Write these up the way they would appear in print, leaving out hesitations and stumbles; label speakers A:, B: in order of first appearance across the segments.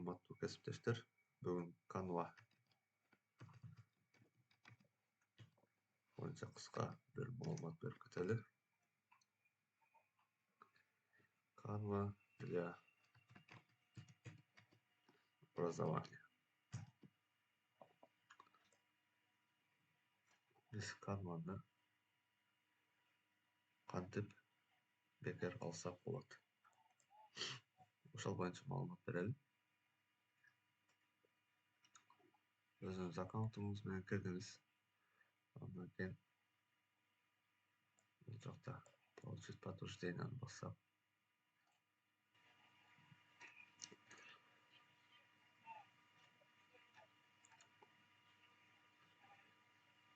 A: урматтуу кесиптештер, бүгүн Canva боюнча кыска бир маалымат берип кетели. Canva для образования. Биз Canva'ны кантип бекер алсак болот? Ошол боюнча маалымат берели. Өзүңүз аккаунтуңуз менен кирдиңиз. Андан кийин бул жакта получить подтвержденияны бассак.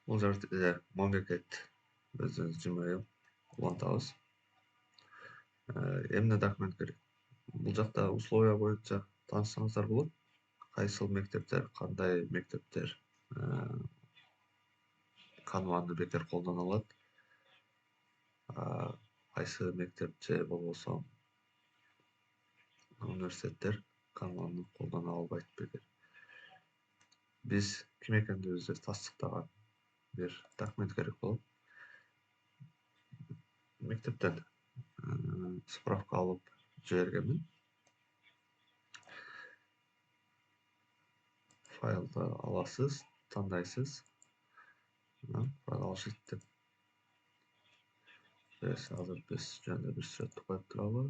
A: Бул жерде мамлекет өзүнүн Gmail улантабыз. Эмне документ керек? Бул жакта условия боюнча таанышсаңыздар болот. Кайсыл мектептер, кандай мектептер Canva'ны бекер колдоно алат? Кайсы мектеп же болбосо университеттер Canva'ны колдоно албайт бекер. Биз ким экендигибизди тастыктаган бир документ керек болот. Мектептен справка алып жибергенмин. Файлды аласыз, тандайсыз. Продолжить деп. Азыр биз жана бир сүрөттү коюп туралы.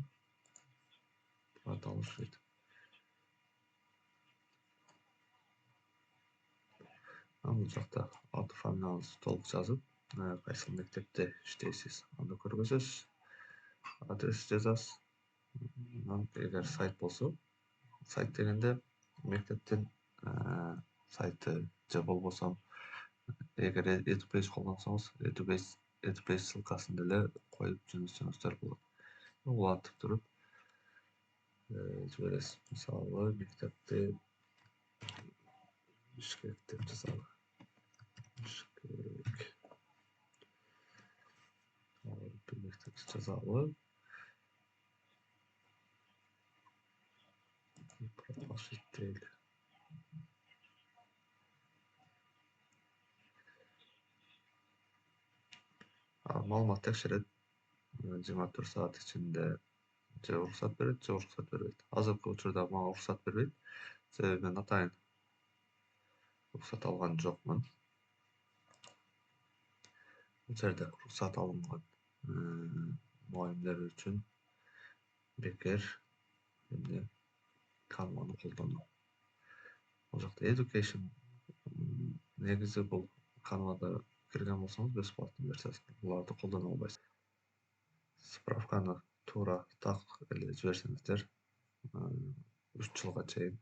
A: Продолжить. Бул жакта аты фамилияңызды толук жазып, кайсыл мектепте иштейсиз аны көргөзөсүз. Адрес жазасыз. Эгер сайт болсо, сайт дегенде мектептин сайты же болбосо эгер Edubase колдонсоңуз, Edubase ссылкасын деле коюп жөнөтсөңүздөр болот. Улантып туруп жибересиз. Мисалы, мектепти Бишкек деп жазалы. Бишкек. Мектепти жазалы. Продолжить дейли. Маалымат текшерет. 24 саат ичинде же уруксат берет, же уруксат бербейт. Азыркы учурда мага уруксат бербейт. Себеби мен атайын уруксат алган жокмун. Бул жерде уруксат алынган мугалимдер үчүн бекер Canva'ны колдонуу. Бул жакта education негизи бул Canva'да кирген болсоңуз бесплатный версиясы. Буларды колдоно албайсыз. Справканы туура так эле жиберсеңиздер 3 жылга чейин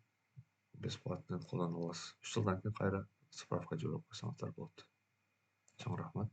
A: бесплатный колдоно аласыз. 3 жылдан кийин кайра справка жиберип койсоңуздар болот. Чоң рахмат.